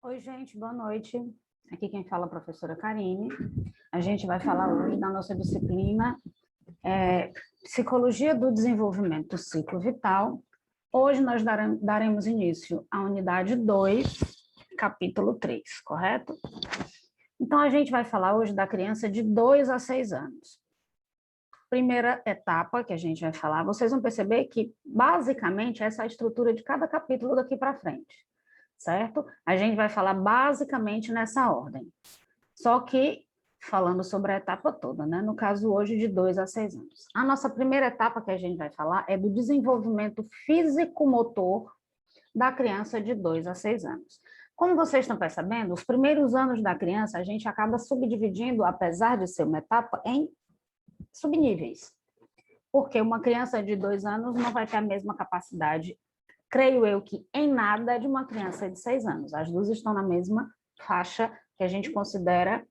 Oi, gente, boa noite. Aqui quem fala é a professora Karine. A gente vai falar hoje da nossa disciplina Psicologia do Desenvolvimento do Ciclo Vital. Hoje nós daremos início à unidade 2, capítulo 3, correto? Então, a gente vai falar hoje da criança de 2 a 6 anos. Primeira etapa que a gente vai falar, vocês vão perceber que, basicamente, essa é a estrutura de cada capítulo daqui para frente. Certo? A gente vai falar basicamente nessa ordem. Só que falando sobre a etapa toda, né? No caso hoje de 2 a 6 anos. A nossa primeira etapa que a gente vai falar é do desenvolvimento físico-motor da criança de 2 a 6 anos. Como vocês estão percebendo, os primeiros anos da criança a gente acaba subdividindo, apesar de ser uma etapa, em subníveis. Porque uma criança de 2 anos não vai ter a mesma capacidade, creio eu que em nada, de uma criança de 6 anos. As duas estão na mesma faixa que a gente considera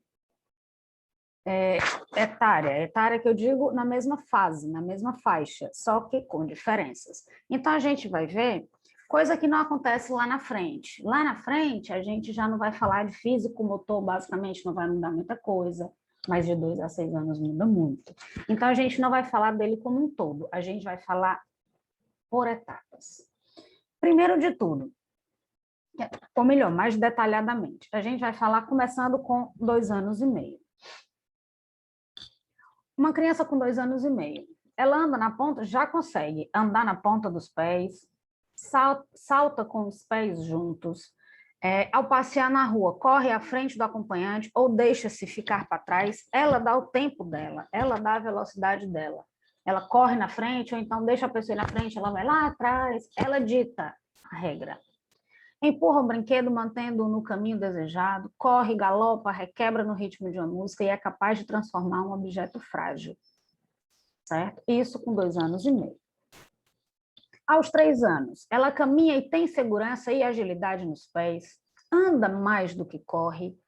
etária que eu digo na mesma fase, na mesma faixa, só que com diferenças. Então, a gente vai ver coisa que não acontece lá na frente. Lá na frente, a gente já não vai falar de físico, motor, basicamente não vai mudar muita coisa, mas de 2 a 6 anos muda muito. Então, a gente não vai falar dele como um todo, a gente vai falar por etapas. Primeiro de tudo, ou melhor, mais detalhadamente, a gente vai falar começando com 2 anos e meio. Uma criança com 2 anos e meio, ela anda na ponta, já consegue andar na ponta dos pés, salta com os pés juntos, ao passear na rua, corre à frente do acompanhante ou deixa-se ficar para trás, ela dá o tempo dela, ela dá a velocidade dela. Ela corre na frente ou então deixa a pessoa ir na frente, ela vai lá atrás, ela dita a regra. Empurra o brinquedo mantendo-o no caminho desejado, corre, galopa, requebra no ritmo de uma música e é capaz de transformar um objeto frágil, certo? Isso com 2 anos e meio. Aos 3 anos, ela caminha e tem segurança e agilidade nos pés, anda mais do que corre.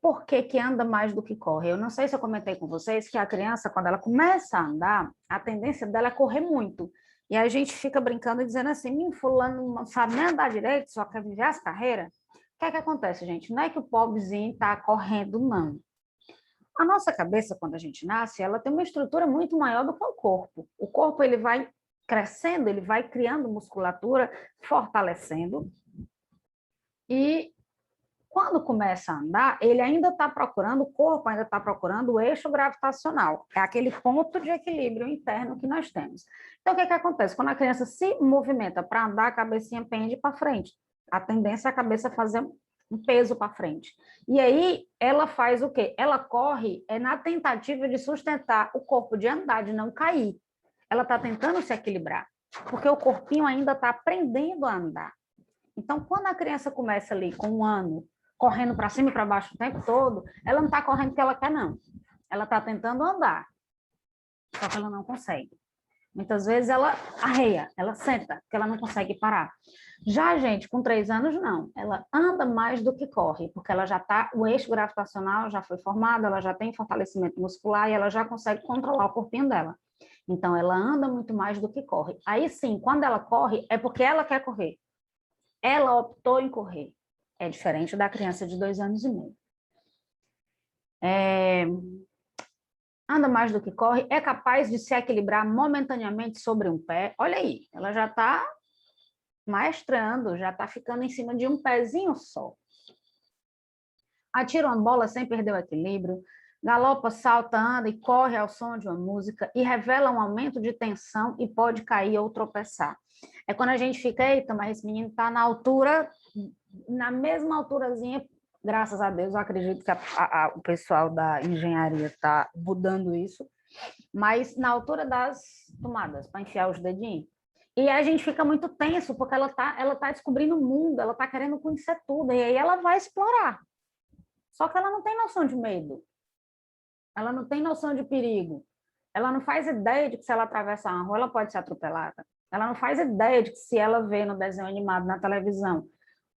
Por que que anda mais do que corre? Eu não sei se eu comentei com vocês que a criança, quando ela começa a andar, a tendência dela é correr muito. E a gente fica brincando e dizendo assim, fulano não sabe nem andar direito, só quer viver as carreiras. O que é que acontece, gente? Não é que o pobrezinho está correndo, não. A nossa cabeça, quando a gente nasce, ela tem uma estrutura muito maior do que o corpo. O corpo, ele vai crescendo, ele vai criando musculatura, fortalecendo. E quando começa a andar, ele ainda está procurando, o corpo ainda está procurando o eixo gravitacional, é aquele ponto de equilíbrio interno que nós temos. Então, o que acontece? Quando a criança se movimenta para andar, a cabecinha pende para frente. A tendência é a cabeça fazer um peso para frente. E aí, ela faz o quê? Ela corre na tentativa de sustentar o corpo, de andar, de não cair. Ela está tentando se equilibrar, porque o corpinho ainda está aprendendo a andar. Então, quando a criança começa ali com 1 ano, correndo para cima e para baixo o tempo todo, ela não está correndo porque ela quer, não. Ela está tentando andar, só que ela não consegue. Muitas vezes ela arreia, ela senta, porque ela não consegue parar. Já a gente, com 3 anos, não. Ela anda mais do que corre, porque ela já está, o eixo gravitacional já foi formado, ela já tem fortalecimento muscular e ela já consegue controlar o corpinho dela. Então, ela anda muito mais do que corre. Aí sim, quando ela corre, é porque ela quer correr. Ela optou em correr. É diferente da criança de 2 anos e meio. Anda mais do que corre, é capaz de se equilibrar momentaneamente sobre um pé. Olha aí, ela já está maestrando, já está ficando em cima de um pezinho só. Atira uma bola sem perder o equilíbrio, galopa, salta, anda e corre ao som de uma música e revela um aumento de tensão e pode cair ou tropeçar. É quando a gente fica, eita, mas esse menino está na altura, na mesma alturazinha, graças a Deus, eu acredito que o pessoal da engenharia está mudando isso, mas na altura das tomadas, para enfiar os dedinhos. E a gente fica muito tenso, porque ela tá descobrindo o mundo, ela está querendo conhecer tudo, e aí ela vai explorar. Só que ela não tem noção de medo, ela não tem noção de perigo, ela não faz ideia de que se ela atravessar uma rua, ela pode ser atropelada. Ela não faz ideia de que se ela vê no desenho animado, na televisão,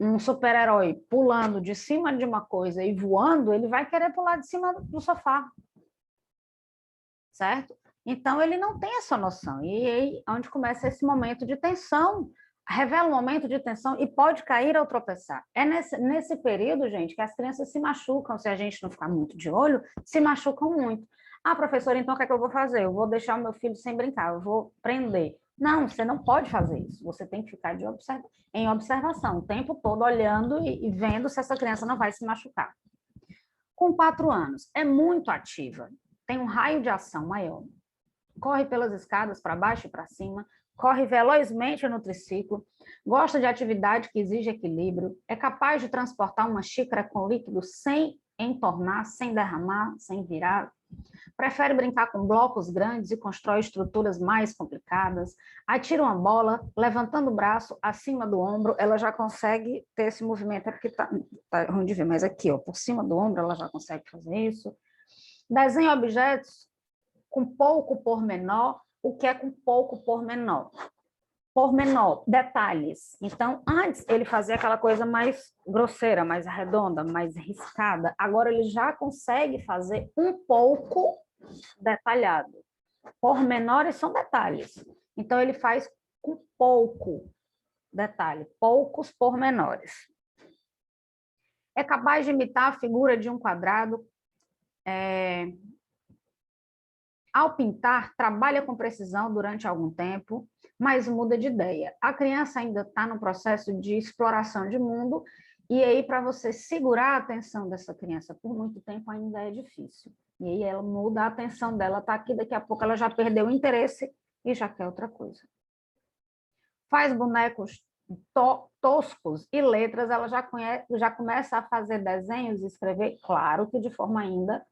um super-herói pulando de cima de uma coisa e voando, ele vai querer pular de cima do sofá. Certo? Então, ele não tem essa noção. E aí, onde começa esse momento de tensão, revela um momento de tensão e pode cair ao tropeçar. É nesse período, gente, que as crianças se machucam, se a gente não ficar muito de olho, se machucam muito. Ah, professora, então o que é que eu vou fazer? Eu vou deixar o meu filho sem brincar, eu vou prender. Não, você não pode fazer isso. Você tem que ficar em observação, o tempo todo olhando e vendo se essa criança não vai se machucar. Com 4 anos, é muito ativa, tem um raio de ação maior. Corre pelas escadas para baixo e para cima, corre velozmente no triciclo, gosta de atividade que exige equilíbrio, é capaz de transportar uma xícara com líquido sem entornar, sem derramar, sem virar, prefere brincar com blocos grandes e constrói estruturas mais complicadas, atira uma bola, levantando o braço acima do ombro, ela já consegue ter esse movimento, é porque tá ruim de ver, mas aqui, ó, por cima do ombro, ela já consegue fazer isso. Desenha objetos com pouco pormenor. O que é com pouco pormenor? Pormenor, detalhes. Então, antes ele fazia aquela coisa mais grosseira, mais redonda, mais riscada. Agora ele já consegue fazer um pouco detalhado. Pormenores são detalhes. Então, ele faz com pouco detalhe, poucos pormenores. É capaz de imitar a figura de um quadrado. Ao pintar, trabalha com precisão durante algum tempo, mas muda de ideia. A criança ainda está no processo de exploração de mundo, e aí, para você segurar a atenção dessa criança por muito tempo, ainda é difícil. E aí ela muda, a atenção dela está aqui, daqui a pouco ela já perdeu o interesse e já quer outra coisa. Faz bonecos toscos e letras, ela já começa a fazer desenhos e escrever, claro que de forma ainda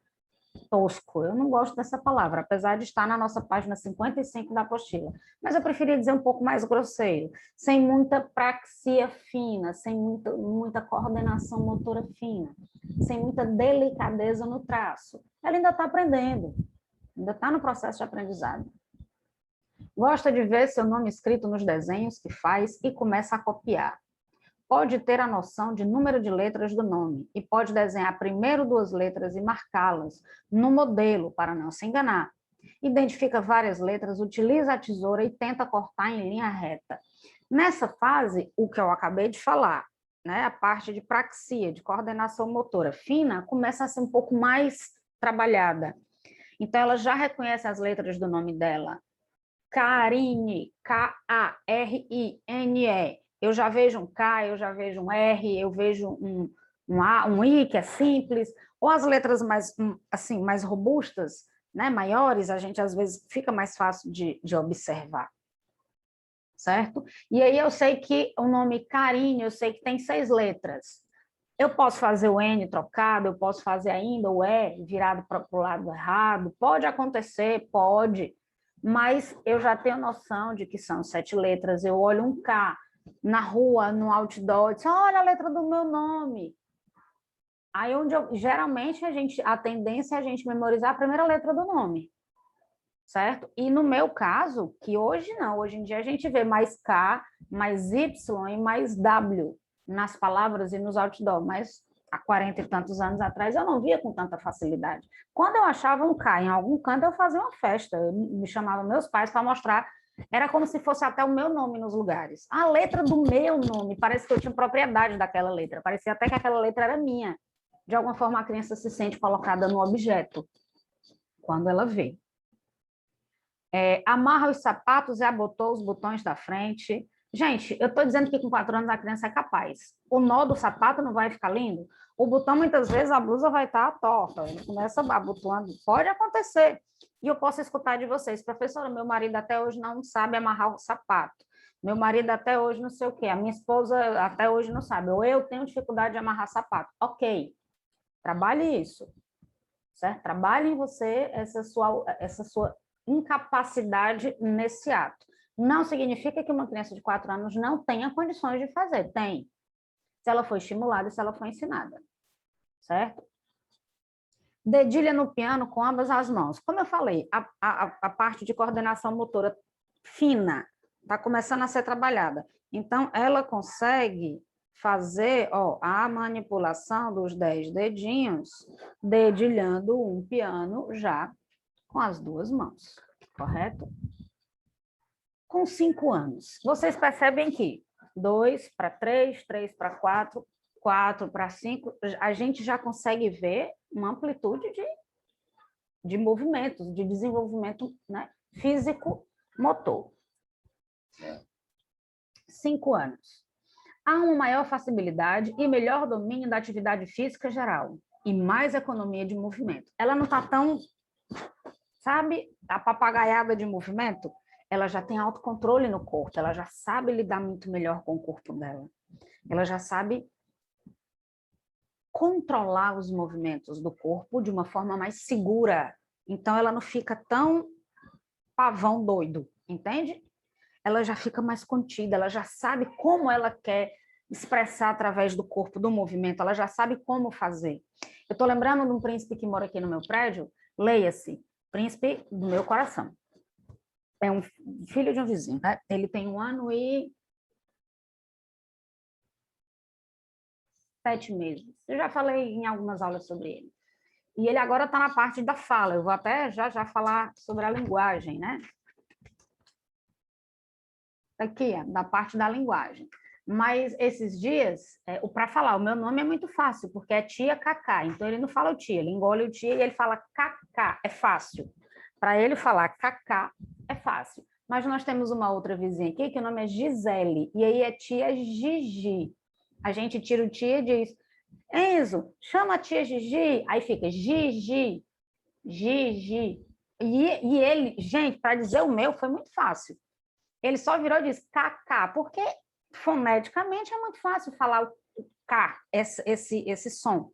tosco. Eu não gosto dessa palavra, apesar de estar na nossa página 55 da apostila. Mas eu preferia dizer um pouco mais grosseiro, sem muita praxia fina, sem muita coordenação motora fina, sem muita delicadeza no traço. Ela ainda está aprendendo, ainda está no processo de aprendizado. Gosta de ver seu nome escrito nos desenhos que faz e começa a copiar. Pode ter a noção de número de letras do nome e pode desenhar primeiro 2 letras e marcá-las no modelo para não se enganar. Identifica várias letras, utiliza a tesoura e tenta cortar em linha reta. Nessa fase, o que eu acabei de falar, né, a parte de praxia, de coordenação motora fina, começa a ser um pouco mais trabalhada. Então, ela já reconhece as letras do nome dela. Karine, K-A-R-I-N-E. Eu já vejo um K, eu já vejo um R, eu vejo um A, um I, que é simples, ou as letras mais, assim, mais robustas, né, maiores, a gente às vezes fica mais fácil de observar, certo? E aí eu sei que o nome Karine, eu sei que tem 6 letras. Eu posso fazer o N trocado, eu posso fazer ainda o E virado para o lado errado, pode acontecer, pode, mas eu já tenho noção de que são 7 letras, eu olho um K na rua, no outdoor, diz, olha a letra do meu nome. Aí geralmente a tendência é a gente memorizar a primeira letra do nome, certo? E no meu caso, que hoje não, hoje em dia a gente vê mais K, mais Y e mais W nas palavras e nos outdoor, mas há 40 e tantos anos atrás eu não via com tanta facilidade. Quando eu achava um K em algum canto, eu fazia uma festa, eu me chamava meus pais para mostrar, era como se fosse até o meu nome nos lugares. A letra do meu nome, parece que eu tinha propriedade daquela letra, parecia até que aquela letra era minha. De alguma forma a criança se sente colocada no objeto, quando ela vê. Amarra os sapatos e abotou os botões da frente. Gente, eu estou dizendo que com 4 anos a criança é capaz. O nó do sapato não vai ficar lindo? O botão, muitas vezes, a blusa vai estar torta. Ele começa abotoando. Pode acontecer. E eu posso escutar de vocês, professora, meu marido até hoje não sabe amarrar o sapato. Meu marido até hoje não sei o quê. A minha esposa até hoje não sabe. Ou eu tenho dificuldade de amarrar sapato. Ok. Trabalhe isso. Certo? Trabalhe em você essa sua incapacidade nesse ato. Não significa que uma criança de 4 anos não tenha condições de fazer. Tem. Se ela for estimulada e se ela for ensinada. Certo? Dedilha no piano com ambas as mãos. Como eu falei, a parte de coordenação motora fina está começando a ser trabalhada. Então, ela consegue fazer a manipulação dos 10 dedinhos, dedilhando um piano já com as 2 mãos, correto? Com 5 anos, vocês percebem que 2 para 3, 3 para 4, 4 para 5, a gente já consegue ver uma amplitude de movimentos, de desenvolvimento, né, físico-motor. 5 anos. Há uma maior facilidade e melhor domínio da atividade física geral e mais economia de movimento. Ela não está tão, sabe, a papagaiada de movimento, ela já tem autocontrole no corpo, ela já sabe lidar muito melhor com o corpo dela. Ela já sabe controlar os movimentos do corpo de uma forma mais segura. Então, ela não fica tão pavão doido, entende? Ela já fica mais contida, ela já sabe como ela quer expressar através do corpo, do movimento, ela já sabe como fazer. Eu estou lembrando de um príncipe que mora aqui no meu prédio, leia-se, príncipe do meu coração. É um filho de um vizinho, né? Ele tem 1 ano e 7 meses. Eu já falei em algumas aulas sobre ele. E ele agora está na parte da fala. Eu vou até já falar sobre a linguagem, né? Aqui, na parte da linguagem. Mas esses dias, para falar, o meu nome é muito fácil, porque é tia Cacá. Então, ele não fala o tia, ele engole o tia e ele fala Cacá, é fácil. Para ele falar Cacá, é fácil. Mas nós temos uma outra vizinha aqui, que o nome é Gisele, e aí é tia Gigi. A gente tira o tia e diz, Enzo, chama a tia Gigi. Aí fica Gigi, Gigi. E ele, gente, para dizer o meu, foi muito fácil. Ele só virou e disse Cacá, porque foneticamente é muito fácil falar o K, esse som.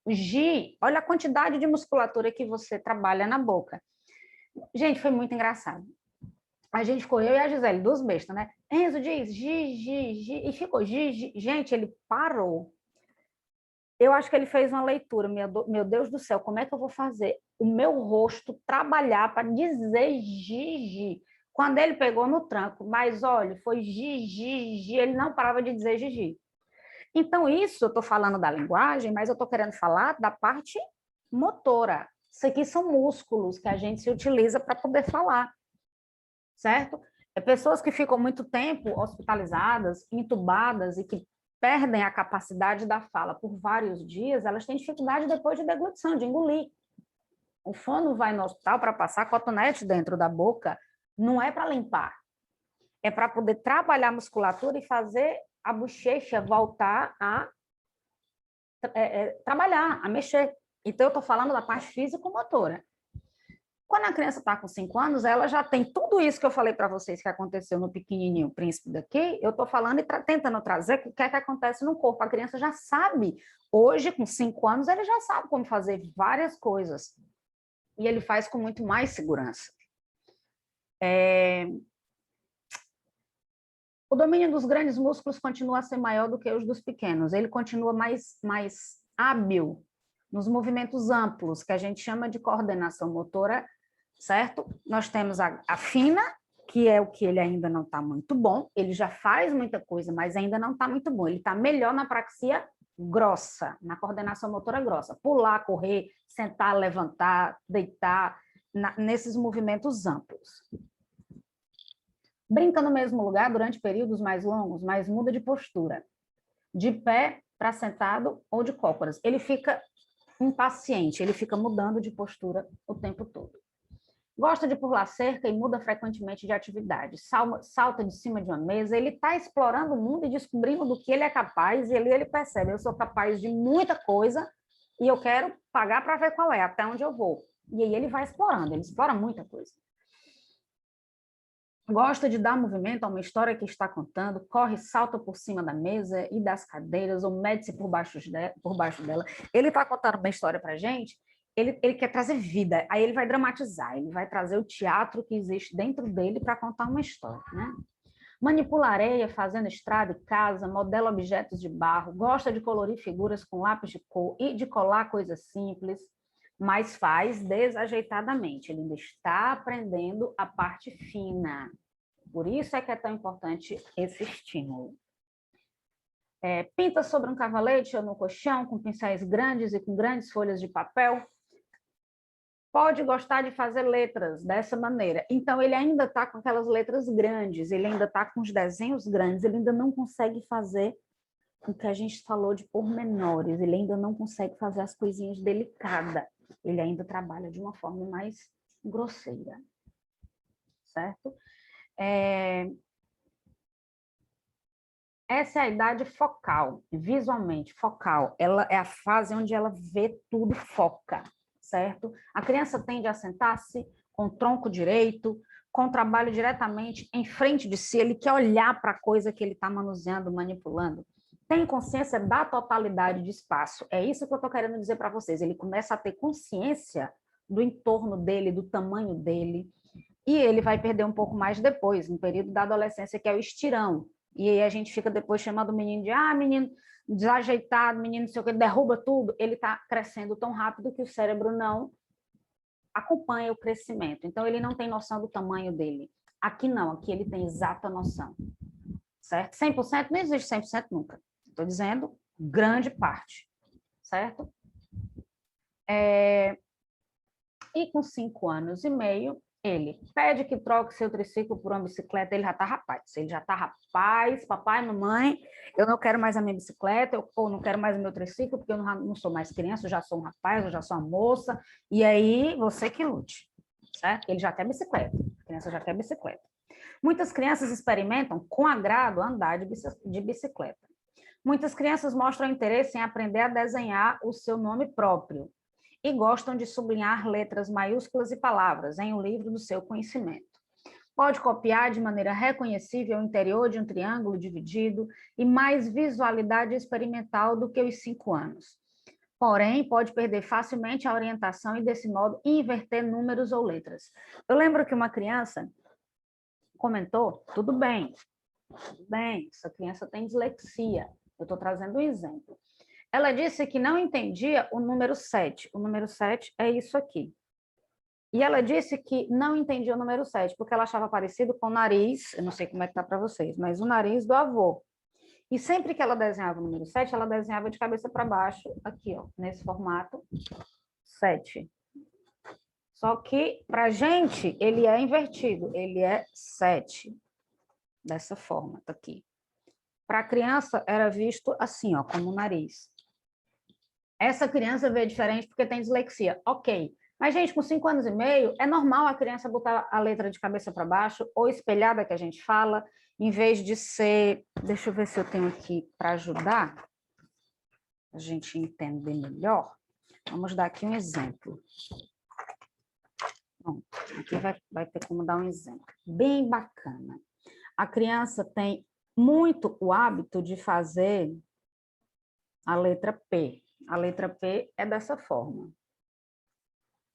O G, olha a quantidade de musculatura que você trabalha na boca. Gente, foi muito engraçado. A gente ficou, eu e a Gisele, duas bestas, né? Enzo diz G, G, G, e ficou G, G. Gente, ele parou. Eu acho que ele fez uma leitura, meu Deus do céu, como é que eu vou fazer o meu rosto trabalhar para dizer Gigi? Quando ele pegou no tranco, mas olha, foi Gigi, ele não parava de dizer Gigi. Então, isso eu estou falando da linguagem, mas eu estou querendo falar da parte motora. Isso aqui são músculos que a gente se utiliza para poder falar, certo? Pessoas que ficam muito tempo hospitalizadas, entubadas e que perdem a capacidade da fala por vários dias, elas têm dificuldade depois de deglutição, de engolir. O fono vai no hospital para passar cotonete dentro da boca, não é para limpar, é para poder trabalhar a musculatura e fazer a bochecha voltar a trabalhar, a mexer. Então, eu estou falando da parte físico-motora. Quando a criança está com 5 anos, ela já tem tudo isso que eu falei para vocês que aconteceu no pequenininho, o príncipe daqui, eu estou falando e tentando trazer o que é que acontece no corpo. A criança já sabe, hoje, com 5 anos, ele já sabe como fazer várias coisas. E ele faz com muito mais segurança. O domínio dos grandes músculos continua a ser maior do que os dos pequenos. Ele continua mais hábil nos movimentos amplos, que a gente chama de coordenação motora, certo? Nós temos a fina, que é o que ele ainda não está muito bom. Ele já faz muita coisa, mas ainda não está muito bom. Ele está melhor na praxia grossa, na coordenação motora grossa. Pular, correr, sentar, levantar, deitar, nesses movimentos amplos. Brinca no mesmo lugar durante períodos mais longos, mas muda de postura. De pé para sentado ou de cócoras. Ele fica impaciente, ele fica mudando de postura o tempo todo. Gosta de pular cerca e muda frequentemente de atividade. Salta de cima de uma mesa, ele está explorando o mundo e descobrindo do que ele é capaz, e ele percebe, eu sou capaz de muita coisa e eu quero pagar para ver qual é, até onde eu vou. E aí ele vai explorando, ele explora muita coisa. Gosta de dar movimento a uma história que está contando, corre, salta por cima da mesa e das cadeiras, ou mede-se por baixo dela. Ele está contando uma história para a gente, ele quer trazer vida, aí ele vai dramatizar, ele vai trazer o teatro que existe dentro dele para contar uma história, né? Manipula areia, fazendo estrada e casa, modela objetos de barro, gosta de colorir figuras com lápis de cor e de colar coisas simples, mas faz desajeitadamente. Ele ainda está aprendendo a parte fina. Por isso é que é tão importante esse estímulo. Pinta sobre um cavalete ou no colchão, com pincéis grandes e com grandes folhas de papel. pode gostar de fazer letras dessa maneira. Então, ele ainda está com aquelas letras grandes, ele ainda está com os desenhos grandes, ele ainda não consegue fazer o que a gente falou de pormenores, ele ainda não consegue fazer as coisinhas delicadas, ele ainda trabalha de uma forma mais grosseira, certo? Essa é a idade focal, visualmente, focal. Ela é a fase onde ela vê tudo, foca, certo? A criança tende a sentar-se com o tronco direito, com o trabalho diretamente em frente de si, ele quer olhar para a coisa que ele está manuseando, manipulando. Tem consciência da totalidade de espaço. É isso que eu estou querendo dizer para vocês. Ele começa a ter consciência do entorno dele, do tamanho dele, e ele vai perder um pouco mais depois, no período da adolescência, que é o estirão. E aí a gente fica depois chamando o menino de menino desajeitado, menino não sei o que, derruba tudo. Ele está crescendo tão rápido que o cérebro não acompanha o crescimento. Então, ele não tem noção do tamanho dele. Aqui não, aqui ele tem exata noção. Certo? 100% não existe 100% nunca. Estou dizendo grande parte. Certo? E com 5 anos e meio, ele pede que troque seu triciclo por uma bicicleta, ele já está rapaz. Ele já está rapaz, papai, mamãe, eu não quero mais a minha bicicleta, ou não quero mais o meu triciclo, porque eu não sou mais criança, eu já sou um rapaz, eu já sou uma moça, e aí você que lute, certo? Ele já quer bicicleta, a criança já quer bicicleta. Muitas crianças experimentam com agrado andar de bicicleta. Muitas crianças mostram interesse em aprender a desenhar o seu nome próprio e gostam de sublinhar letras maiúsculas e palavras em um livro do seu conhecimento. Pode copiar de maneira reconhecível o interior de um triângulo dividido e mais visualidade experimental do que os 5 anos. Porém, pode perder facilmente a orientação e, desse modo, inverter números ou letras. Eu lembro que uma criança comentou, tudo bem, essa criança tem dislexia. Eu estou trazendo um exemplo. Ela disse que não entendia o número 7. O número 7 é isso aqui. E ela disse que não entendia o número 7, porque ela achava parecido com o nariz, eu não sei como é que está para vocês, mas o nariz do avô. E sempre que ela desenhava o número 7, ela desenhava de cabeça para baixo, aqui, ó, nesse formato, 7. Só que, para a gente, ele é invertido, ele é 7. Dessa forma, tá aqui. Para a criança, era visto assim, ó, como o nariz. Essa criança vê diferente porque tem dislexia. Ok. Mas, gente, com 5 anos e meio, é normal a criança botar a letra de cabeça para baixo ou espelhada, que a gente fala, em vez de ser... Deixa eu ver se eu tenho aqui para ajudar a gente entender melhor. Vamos dar aqui um exemplo. Bom, aqui vai ter como dar um exemplo. Bem bacana. A criança tem muito o hábito de fazer a letra P. A letra P é dessa forma.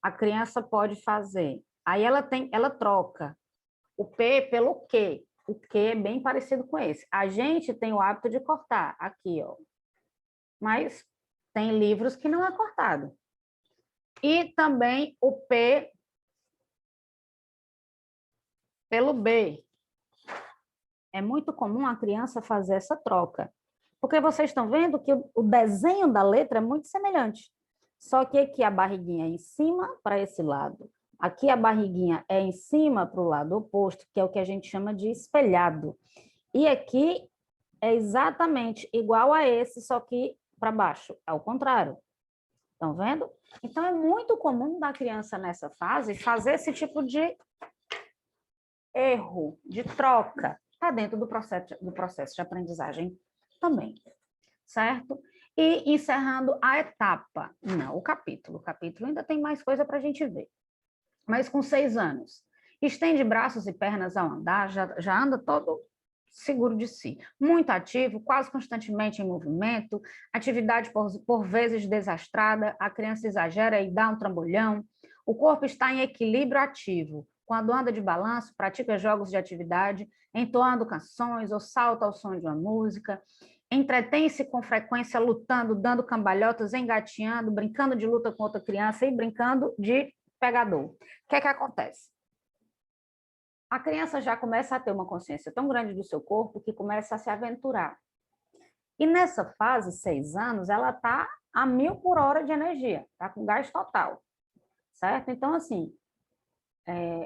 A criança pode fazer. Aí ela troca o P pelo Q. O Q é bem parecido com esse. A gente tem o hábito de cortar aqui, ó. Mas tem livros que não é cortado. E também o P pelo B. É muito comum a criança fazer essa troca. Porque vocês estão vendo que o desenho da letra é muito semelhante. Só que aqui a barriguinha é em cima para esse lado. Aqui a barriguinha é em cima para o lado oposto, que é o que a gente chama de espelhado. E aqui é exatamente igual a esse, só que para baixo, ao contrário. Estão vendo? Então, é muito comum da criança nessa fase fazer esse tipo de erro, de troca. Está dentro do processo de aprendizagem também, certo? E encerrando a etapa, não o capítulo. O capítulo ainda tem mais coisa para a gente ver. Mas com 6 anos, estende braços e pernas ao andar, já anda todo seguro de si. Muito ativo, quase constantemente em movimento, atividade por vezes desastrada, a criança exagera e dá um trambolhão, o corpo está em equilíbrio ativo. Quando anda de balanço, pratica jogos de atividade, entoando canções ou salta ao som de uma música, entretém-se com frequência lutando, dando cambalhotas, engateando, brincando de luta com outra criança e brincando de pegador. O que é que acontece? A criança já começa a ter uma consciência tão grande do seu corpo que começa a se aventurar. E nessa fase, 6 anos, ela está a 1000 por hora de energia, está com gás total. certo? Então, assim,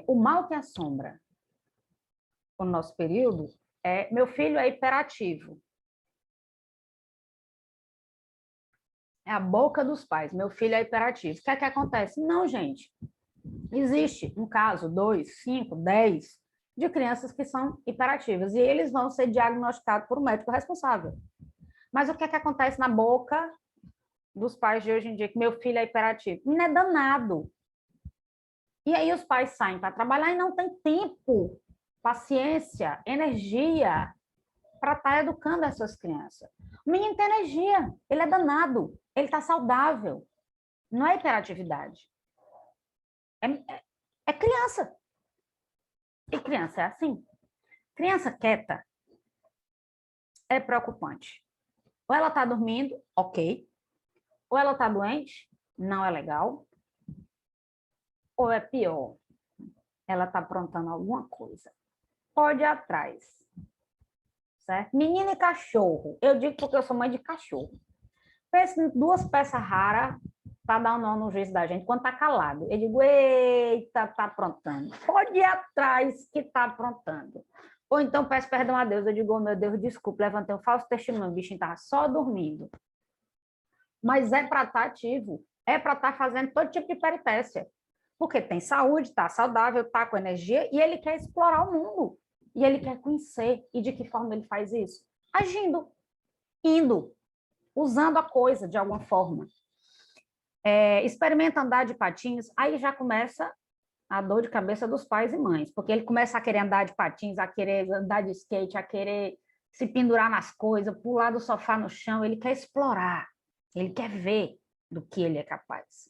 o mal que assombra o nosso período é: meu filho é hiperativo. É a boca dos pais, meu filho é hiperativo. O que é que acontece? Não, gente. Existe um caso, 2, 5, 10 de crianças que são hiperativas e eles vão ser diagnosticados por um médico responsável. Mas o que é que acontece na boca dos pais de hoje em dia, que meu filho é hiperativo? Não é danado. E aí os pais saem para trabalhar e não tem tempo, paciência, energia para estar educando essas crianças. O menino tem energia, ele é danado, ele está saudável. Não é hiperatividade. É criança. E criança é assim. Criança quieta é preocupante. Ou ela está dormindo, ok. Ou ela está doente, não é legal. Ou é pior, ela está aprontando alguma coisa. Pode ir atrás. Certo? Menino e cachorro. Eu digo porque eu sou mãe de cachorro. Pensa em duas peças raras para dar um nó no juízo da gente quando está calado. Eu digo, eita, está aprontando. Pode ir atrás que está aprontando. Ou então peço perdão a Deus. Eu digo, oh, meu Deus, desculpa, levantei um falso testemunho, o bichinho estava só dormindo. Mas é para estar ativo, é para estar fazendo todo tipo de peripécia. Porque tem saúde, está saudável, está com energia e ele quer explorar o mundo. E ele quer conhecer. E de que forma ele faz isso? Agindo, indo, usando a coisa de alguma forma. Experimenta andar de patins, aí já começa a dor de cabeça dos pais e mães, porque ele começa a querer andar de patins, a querer andar de skate, a querer se pendurar nas coisas, pular do sofá no chão, ele quer explorar, ele quer ver do que ele é capaz.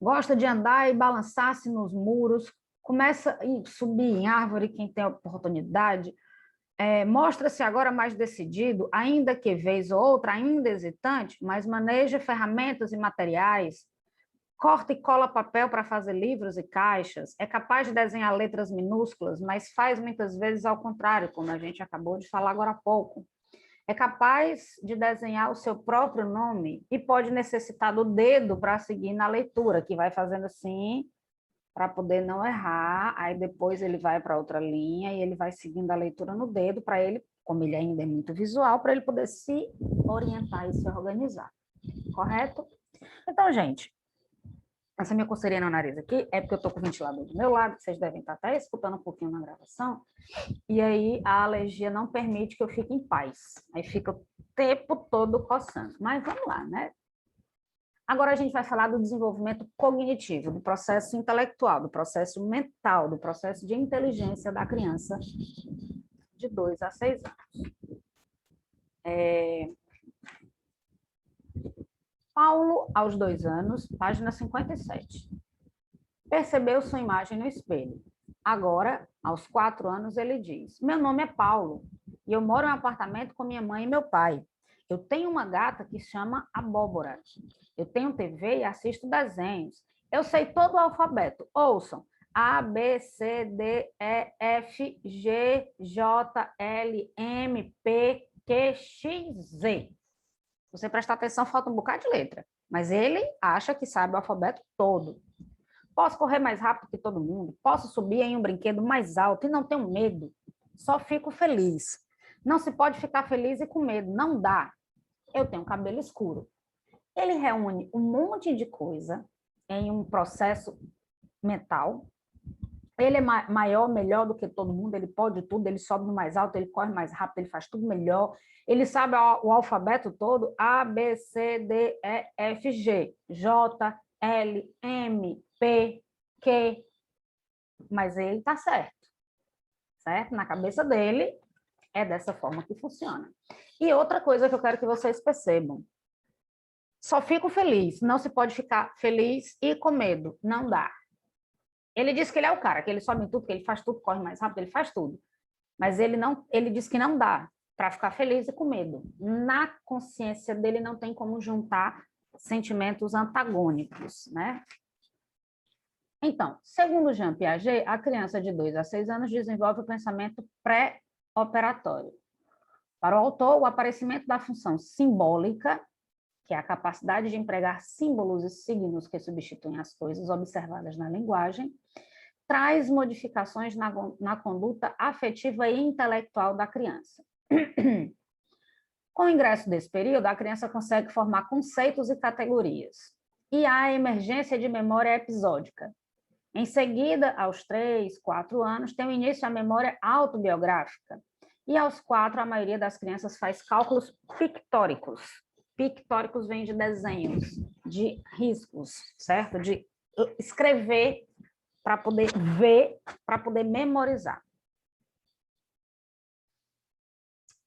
Gosta de andar e balançar-se nos muros, começa a subir em árvore, quem tem oportunidade, mostra-se agora mais decidido, ainda que vez ou outra, ainda hesitante, mas maneja ferramentas e materiais, corta e cola papel para fazer livros e caixas, é capaz de desenhar letras minúsculas, mas faz muitas vezes ao contrário, como a gente acabou de falar agora há pouco. É capaz de desenhar o seu próprio nome e pode necessitar do dedo para seguir na leitura, que vai fazendo assim, para poder não errar, aí depois ele vai para outra linha e ele vai seguindo a leitura no dedo para ele, como ele ainda é muito visual, para ele poder se orientar e se organizar. Correto? Então, gente, essa minha coceirinha no nariz aqui é porque eu estou com o ventilador do meu lado, que vocês devem estar até escutando um pouquinho na gravação, e aí a alergia não permite que eu fique em paz. Aí fica o tempo todo coçando. Mas vamos lá, né? Agora a gente vai falar do desenvolvimento cognitivo, do processo intelectual, do processo mental, do processo de inteligência da criança de 2 a 6 anos. Paulo, aos 2 anos, página 57. Percebeu sua imagem no espelho. Agora, aos 4 anos, ele diz: meu nome é Paulo e eu moro em um apartamento com minha mãe e meu pai. Eu tenho uma gata que chama Abóbora. Eu tenho TV e assisto desenhos. Eu sei todo o alfabeto. Ouçam: A, B, C, D, E, F, G, J, L, M, P, Q, X, Z. Se você prestar atenção, falta um bocado de letra. Mas ele acha que sabe o alfabeto todo. Posso correr mais rápido que todo mundo. Posso subir em um brinquedo mais alto e não tenho medo. Só fico feliz. Não se pode ficar feliz e com medo. Não dá. Eu tenho cabelo escuro. Ele reúne um monte de coisa em um processo mental. Ele é maior, melhor do que todo mundo, ele pode tudo, ele sobe no mais alto, ele corre mais rápido, ele faz tudo melhor. Ele sabe o alfabeto todo, A, B, C, D, E, F, G, J, L, M, P, Q. Mas ele está certo, certo? Na cabeça dele, é dessa forma que funciona. E outra coisa que eu quero que vocês percebam. Só fico feliz, não se pode ficar feliz e com medo, não dá. Ele diz que ele é o cara, que ele sobe em tudo, que ele faz tudo, corre mais rápido, ele faz tudo. Mas ele diz que não dá para ficar feliz e com medo. Na consciência dele não tem como juntar sentimentos antagônicos, né? Então, segundo Jean Piaget, a criança de 2 a 6 anos desenvolve o pensamento pré-operatório. Para o autor, o aparecimento da função simbólica que é a capacidade de empregar símbolos e signos que substituem as coisas observadas na linguagem, traz modificações na conduta afetiva e intelectual da criança. Com o ingresso desse período, a criança consegue formar conceitos e categorias, e há a emergência de memória episódica. Em seguida, aos 3, 4 anos, tem o início a memória autobiográfica, e aos 4, a maioria das crianças faz cálculos pictóricos. Pictóricos vem de desenhos, de riscos, certo? De escrever para poder ver, para poder memorizar.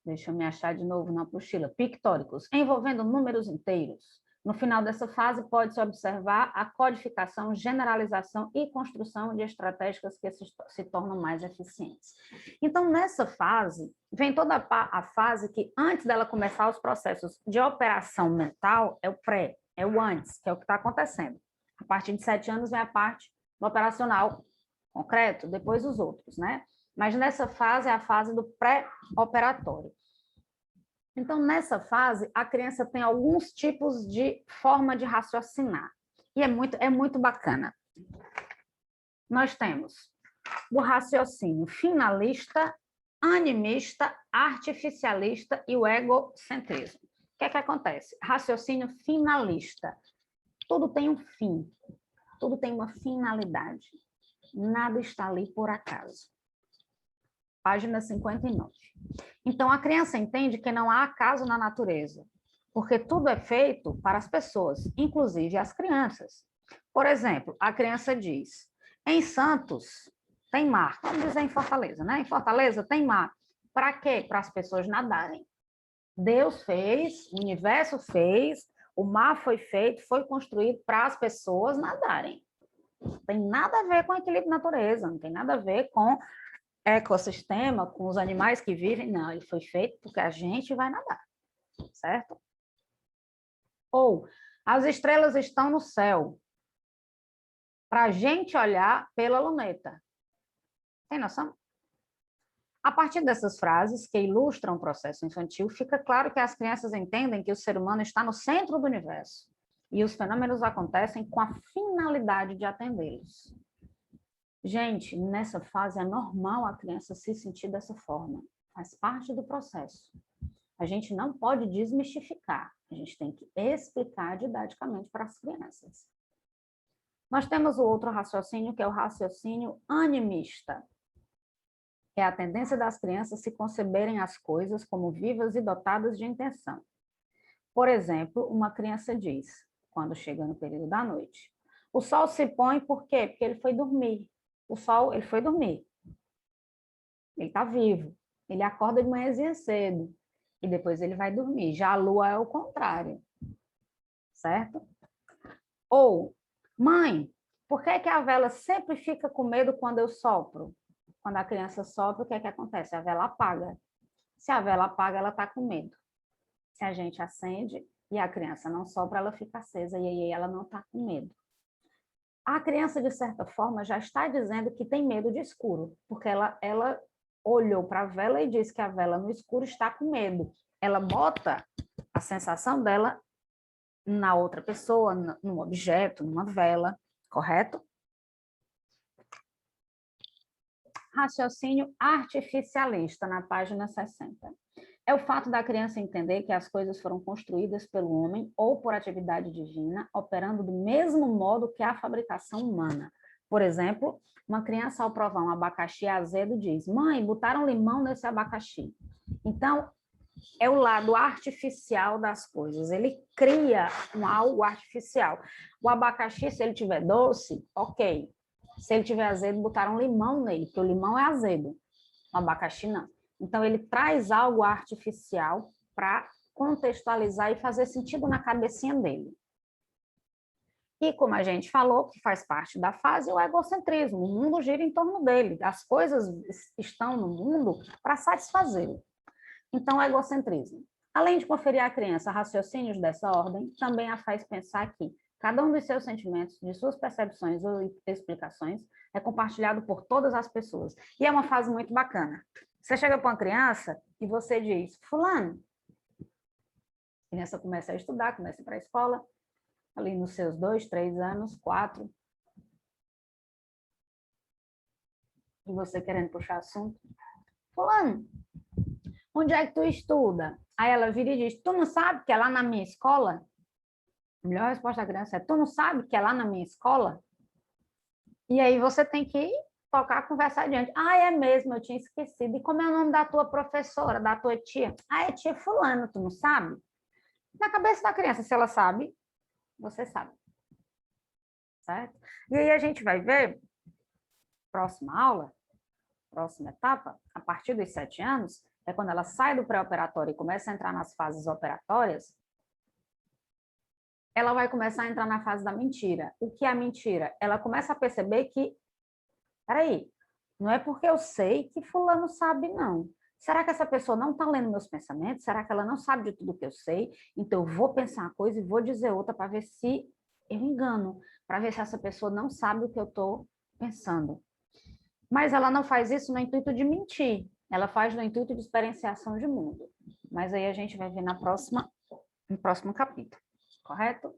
Deixa eu me achar de novo na apostila. Pictóricos, envolvendo números inteiros. No final dessa fase, pode-se observar a codificação, generalização e construção de estratégias que se tornam mais eficientes. Então, nessa fase, vem toda a fase que, antes dela começar os processos de operação mental, é o pré, é o antes, que é o que está acontecendo. A partir de 7 anos vem a parte do operacional concreto, depois os outros, né? Mas nessa fase é a fase do pré-operatório. Então, nessa fase, a criança tem alguns tipos de forma de raciocinar. E é muito bacana. Nós temos o raciocínio finalista, animista, artificialista e o egocentrismo. O que é que acontece? Raciocínio finalista. Tudo tem um fim. Tudo tem uma finalidade. Nada está ali por acaso. Página 59. Então, a criança entende que não há acaso na natureza, porque tudo é feito para as pessoas, inclusive as crianças. Por exemplo, a criança diz, em Santos tem mar, vamos dizer em Fortaleza, né? Em Fortaleza tem mar. Para quê? Para as pessoas nadarem. Deus fez, o universo fez, o mar foi feito, foi construído para as pessoas nadarem. Não tem nada a ver com equilíbrio da natureza, não tem nada a ver com ecossistema, com os animais que vivem, não, ele foi feito porque a gente vai nadar, certo? Ou, as estrelas estão no céu, para a gente olhar pela luneta. Tem noção? A partir dessas frases que ilustram o processo infantil, fica claro que as crianças entendem que o ser humano está no centro do universo e os fenômenos acontecem com a finalidade de atendê-los. Gente, nessa fase é normal a criança se sentir dessa forma. Faz parte do processo. A gente não pode desmistificar. A gente tem que explicar didaticamente para as crianças. Nós temos o outro raciocínio, que é o raciocínio animista. É a tendência das crianças se conceberem as coisas como vivas e dotadas de intenção. Por exemplo, uma criança diz, quando chega no período da noite, o sol se põe por quê? Porque ele foi dormir. O sol, ele foi dormir. Ele está vivo. Ele acorda de manhãzinha cedo. E depois ele vai dormir. Já a lua é o contrário. Certo? Ou, mãe, por que a vela sempre fica com medo quando eu sopro? Quando a criança sopra, o que é que acontece? A vela apaga. Se a vela apaga, ela está com medo. Se a gente acende e a criança não sopra, ela fica acesa. E aí ela não está com medo. A criança, de certa forma, já está dizendo que tem medo de escuro, porque ela olhou para a vela e disse que a vela no escuro está com medo. Ela bota a sensação dela na outra pessoa, num objeto, numa vela, correto? Raciocínio artificialista, na página 60. É o fato da criança entender que as coisas foram construídas pelo homem ou por atividade divina, operando do mesmo modo que a fabricação humana. Por exemplo, uma criança ao provar um abacaxi azedo diz, mãe, botaram limão nesse abacaxi. Então, é o lado artificial das coisas. Ele cria algo artificial. O abacaxi, se ele tiver doce, ok. Se ele tiver azedo, botaram limão nele, porque o limão é azedo. O abacaxi não. Então, ele traz algo artificial para contextualizar e fazer sentido na cabecinha dele. E, como a gente falou, que faz parte da fase, o egocentrismo. O mundo gira em torno dele. As coisas estão no mundo para satisfazê-lo. Então, o egocentrismo. Além de conferir à criança raciocínios dessa ordem, também a faz pensar que cada um dos seus sentimentos, de suas percepções ou explicações, é compartilhado por todas as pessoas. E é uma fase muito bacana. Você chega para uma criança e você diz, fulano, criança começa a estudar, começa a ir para a escola, ali nos seus 2, 3 anos, 4. E você querendo puxar assunto. Fulano, onde é que tu estuda? Aí ela vira e diz, tu não sabe que é lá na minha escola? A melhor resposta da criança é, tu não sabe que é lá na minha escola? E aí você tem que tocar a conversa adiante. Ah, é mesmo, eu tinha esquecido. E como é o nome da tua professora, da tua tia? Ah, é tia fulano, tu não sabe? Na cabeça da criança, se ela sabe, você sabe. Certo? E aí a gente vai ver, próxima aula, próxima etapa, a partir dos 7 anos, é quando ela sai do pré-operatório e começa a entrar nas fases operatórias, ela vai começar a entrar na fase da mentira. O que é a mentira? Ela começa a perceber que, peraí, não é porque eu sei que fulano sabe, não. Será que essa pessoa não está lendo meus pensamentos? Será que ela não sabe de tudo que eu sei? Então, eu vou pensar uma coisa e vou dizer outra para ver se eu engano, para ver se essa pessoa não sabe o que eu estou pensando. Mas ela não faz isso no intuito de mentir, ela faz no intuito de experienciação de mundo. Mas aí a gente vai ver no próximo capítulo, correto?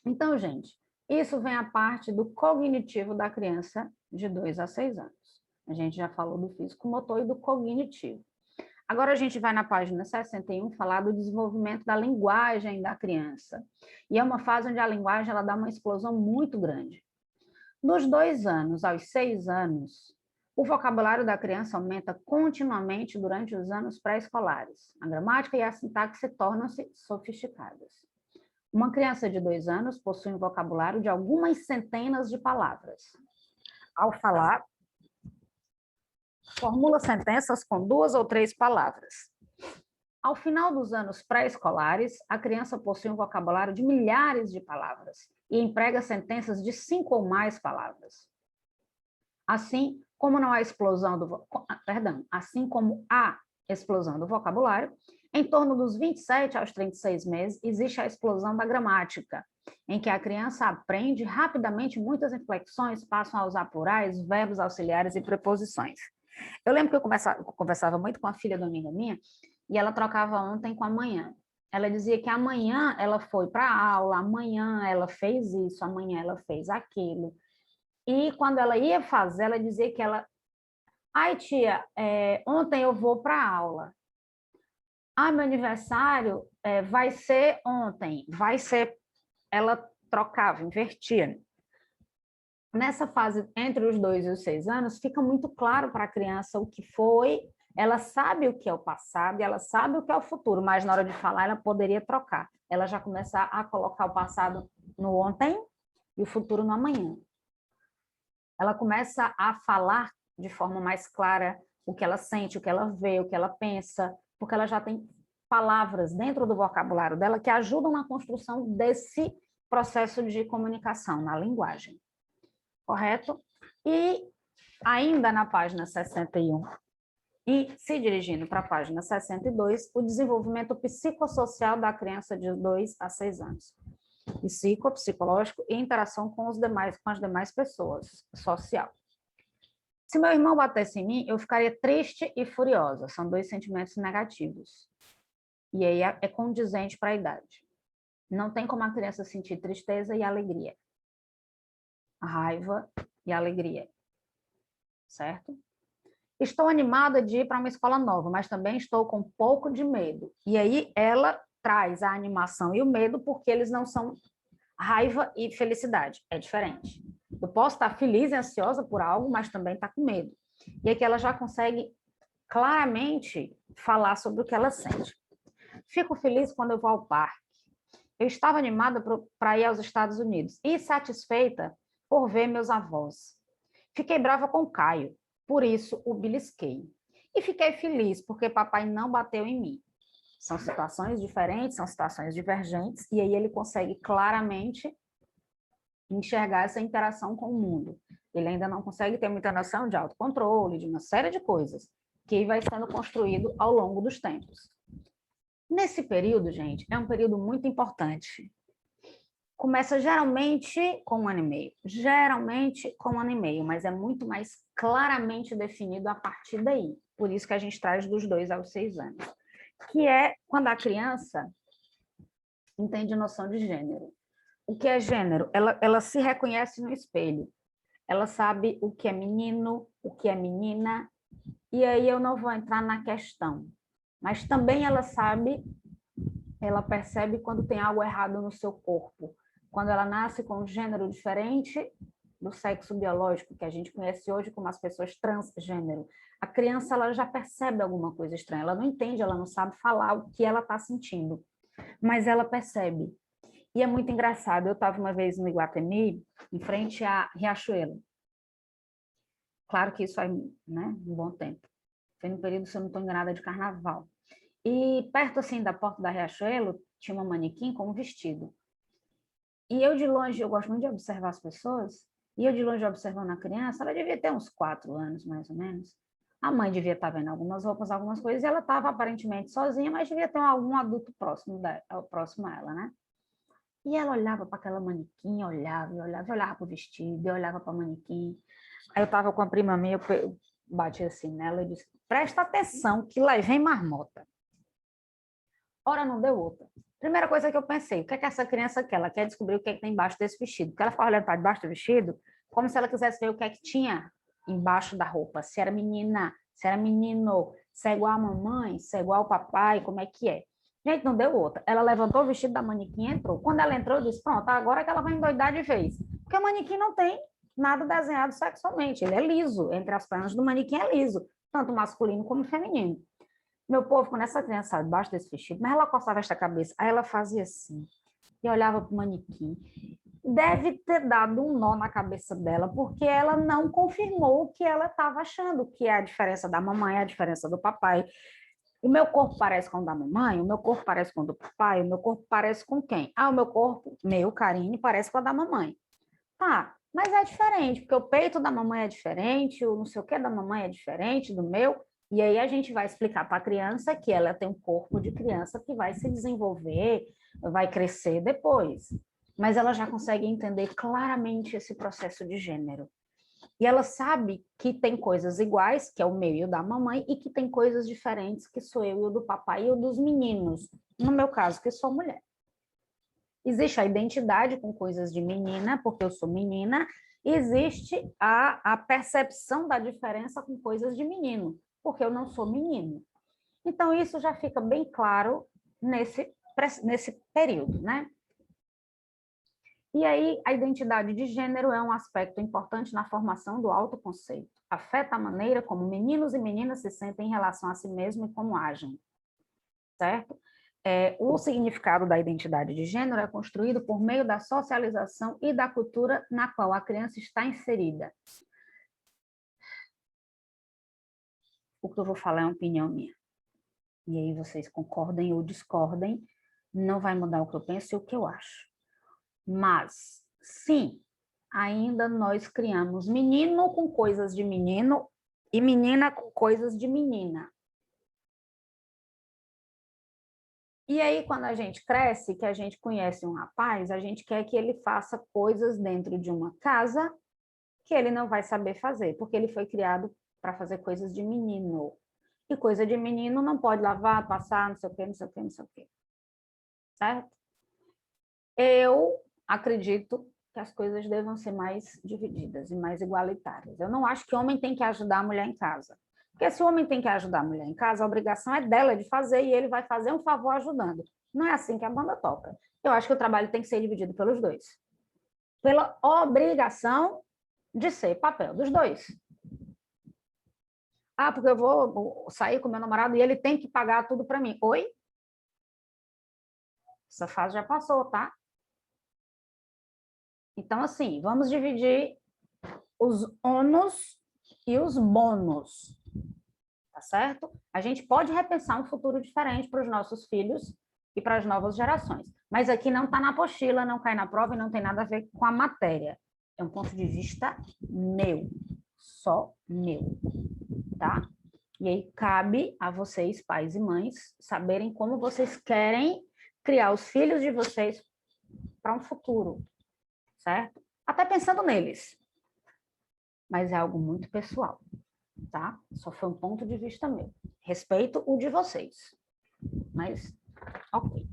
Então, gente, isso vem a parte do cognitivo da criança de 2 a 6 anos. A gente já falou do físico-motor e do cognitivo. Agora a gente vai na página 61 falar do desenvolvimento da linguagem da criança. E é uma fase onde a linguagem ela dá uma explosão muito grande. Dos 2 anos aos 6 anos, o vocabulário da criança aumenta continuamente durante os anos pré-escolares. A gramática e a sintaxe tornam-se sofisticadas. Uma criança de 2 anos possui um vocabulário de algumas centenas de palavras. Ao falar, formula sentenças com 2 ou 3 palavras. Ao final dos anos pré-escolares, a criança possui um vocabulário de milhares de palavras e emprega sentenças de 5 ou mais palavras. Assim como há explosão do vocabulário, em torno dos 27 aos 36 meses, existe a explosão da gramática, em que a criança aprende rapidamente muitas inflexões, passam a usar plurais, verbos auxiliares e preposições. Eu lembro que eu conversava muito com a filha de uma amiga minha, e ela trocava ontem com amanhã. Ela dizia que amanhã ela foi para a aula, amanhã ela fez isso, amanhã ela fez aquilo. E quando ela ia fazer, ela dizia que ela... Ai, tia, ontem eu vou para a aula. Ah, meu aniversário vai ser ontem. Vai ser... Ela trocava, invertia. Nessa fase, entre os 2 e os 6 anos, fica muito claro para a criança o que foi, ela sabe o que é o passado e ela sabe o que é o futuro, mas na hora de falar ela poderia trocar. Ela já começa a colocar o passado no ontem e o futuro no amanhã. Ela começa a falar de forma mais clara o que ela sente, o que ela vê, o que ela pensa, porque ela já tem palavras dentro do vocabulário dela que ajudam na construção desse processo de comunicação, na linguagem. Correto? E ainda na página 61, e se dirigindo para a página 62, o desenvolvimento psicossocial da criança de 2 a 6 anos. Psicológico e interação com as demais pessoas, social. Se meu irmão batesse em mim, eu ficaria triste e furiosa. São 2 sentimentos negativos. E aí é condizente para a idade. Não tem como a criança sentir tristeza e alegria. A raiva e a alegria. Certo? Estou animada de ir para uma escola nova, mas também estou com um pouco de medo. E aí ela traz a animação e o medo porque eles não são raiva e felicidade. É diferente. Eu posso estar feliz e ansiosa por algo, mas também estar com medo. E aqui ela já consegue claramente falar sobre o que ela sente. Fico feliz quando eu vou ao parque. Eu estava animada para ir aos Estados Unidos e satisfeita por ver meus avós. Fiquei brava com o Caio, por isso o belisquei. E fiquei feliz porque papai não bateu em mim. São situações diferentes, são situações divergentes, e aí ele consegue claramente enxergar essa interação com o mundo. Ele ainda não consegue ter muita noção de autocontrole, de uma série de coisas, que vai sendo construído ao longo dos tempos. Nesse período, gente, é um período muito importante. Começa geralmente com 1 ano e meio. Geralmente com 1 ano e meio, mas é muito mais claramente definido a partir daí. Por isso que a gente traz dos 2 aos 6 anos. Que é quando a criança entende noção de gênero. O que é gênero? Ela se reconhece no espelho. Ela sabe o que é menino, o que é menina, e aí eu não vou entrar na questão. Mas também ela sabe, ela percebe quando tem algo errado no seu corpo. Quando ela nasce com um gênero diferente do sexo biológico, que a gente conhece hoje como as pessoas transgênero. A criança ela já percebe alguma coisa estranha, ela não entende, ela não sabe falar o que ela está sentindo, mas ela percebe. E é muito engraçado, eu estava uma vez no Iguatemi, em frente a Riachuelo. Claro que isso faz, né, um bom tempo. Foi no período, se eu não estou enganada, de carnaval. E perto assim da porta da Riachuelo, tinha uma manequim com um vestido. E eu de longe, eu gosto muito de observar as pessoas, e eu de longe observando a criança, ela devia ter uns 4 anos, mais ou menos. A mãe devia estar vendo algumas roupas, algumas coisas, e ela estava aparentemente sozinha, mas devia ter algum adulto próximo a ela, né? E ela olhava para aquela manequim, olhava para o vestido, olhava para a manequim. Aí eu estava com a prima minha, eu bati assim nela e disse, presta atenção que lá vem marmota. Ora, não deu outra. Primeira coisa que eu pensei, o que é que essa criança quer? Ela quer descobrir o que é que tem embaixo desse vestido. Porque ela ficava olhando para debaixo do vestido, como se ela quisesse ver o que é que tinha embaixo da roupa. Se era menina, se era menino, se é igual a mamãe, se é igual ao papai, como é que é. Gente, não deu outra. Ela levantou o vestido da manequim e entrou. Quando ela entrou, eu disse, pronto, agora é que ela vai endoidar de vez. Porque o manequim não tem nada desenhado sexualmente. Ele é liso. Entre as pernas do manequim é liso. Tanto masculino como feminino. Meu povo, quando essa criança saiu debaixo desse vestido, mas ela coçava esta cabeça, aí ela fazia assim, e olhava para o manequim. Deve ter dado um nó na cabeça dela, porque ela não confirmou o que ela estava achando, que é a diferença da mamãe, a diferença do papai. O meu corpo parece com o da mamãe, o meu corpo parece com o do papai, o meu corpo parece com quem? Ah, o meu corpo, meu, Karine, parece com o da mamãe. Tá, mas é diferente, porque o peito da mamãe é diferente, o não sei o que da mamãe é diferente do meu, e aí a gente vai explicar para a criança que ela tem um corpo de criança que vai se desenvolver, vai crescer depois. Mas ela já consegue entender claramente esse processo de gênero. E ela sabe que tem coisas iguais, que é o meu e o da mamãe, e que tem coisas diferentes, que sou eu e o do papai e o dos meninos. No meu caso, que sou mulher. Existe a identidade com coisas de menina, porque eu sou menina, e existe a percepção da diferença com coisas de menino, porque eu não sou menino. Então, isso já fica bem claro nesse período, né? E aí, a identidade de gênero é um aspecto importante na formação do autoconceito. Afeta a maneira como meninos e meninas se sentem em relação a si mesmos e como agem, certo? O significado da identidade de gênero é construído por meio da socialização e da cultura na qual a criança está inserida. O que eu vou falar é uma opinião minha. E aí vocês concordem ou discordem, não vai mudar o que eu penso e o que eu acho. Mas, sim, ainda nós criamos menino com coisas de menino e menina com coisas de menina. E aí, quando a gente cresce, que a gente conhece um rapaz, a gente quer que ele faça coisas dentro de uma casa que ele não vai saber fazer, porque ele foi criado para fazer coisas de menino. E coisa de menino não pode lavar, passar, não sei o quê, não sei o quê, não sei o quê. Certo? Eu acredito que as coisas devam ser mais divididas e mais igualitárias. Eu não acho que o homem tem que ajudar a mulher em casa. Porque se o homem tem que ajudar a mulher em casa, a obrigação é dela de fazer e ele vai fazer um favor ajudando. Não é assim que a banda toca. Eu acho que o trabalho tem que ser dividido pelos dois. Pela obrigação de ser papel dos dois. Ah, porque eu vou sair com meu namorado e ele tem que pagar tudo para mim. Oi? Essa fase já passou, tá? Então, assim, vamos dividir os ônus e os bônus, tá certo? A gente pode repensar um futuro diferente para os nossos filhos e para as novas gerações. Mas aqui não está na apostila, não cai na prova e não tem nada a ver com a matéria. É um ponto de vista meu, só meu, tá? E aí cabe a vocês, pais e mães, saberem como vocês querem criar os filhos de vocês para um futuro, certo? Até pensando neles. Mas é algo muito pessoal, tá? Só foi um ponto de vista meu. Respeito o de vocês. Mas, ok.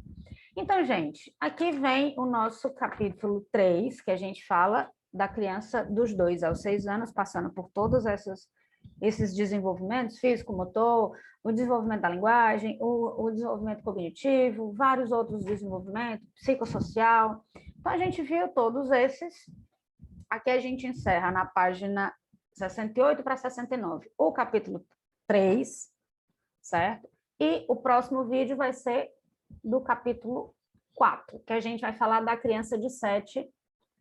Então, Então, gente, aqui vem o nosso capítulo 3, que a gente fala da criança dos 2 aos 6 anos, passando por todos esses desenvolvimentos, físico-motor, o desenvolvimento da linguagem, o desenvolvimento cognitivo, vários outros desenvolvimentos, psicossocial. Então, a gente viu todos esses. Aqui a gente encerra na página 68 para 69, o capítulo 3, certo? E o próximo vídeo vai ser do capítulo 4, que a gente vai falar da criança de 7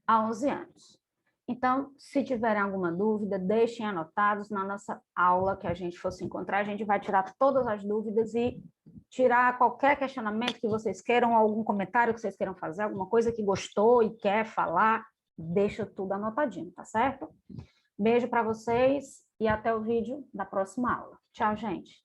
a 11 anos. Então, se tiverem alguma dúvida, deixem anotados na nossa aula que a gente for se encontrar, a gente vai tirar todas as dúvidas e tirar qualquer questionamento que vocês queiram, algum comentário que vocês queiram fazer, alguma coisa que gostou e quer falar, deixa tudo anotadinho, tá certo? Beijo para vocês e até o vídeo da próxima aula. Tchau, gente!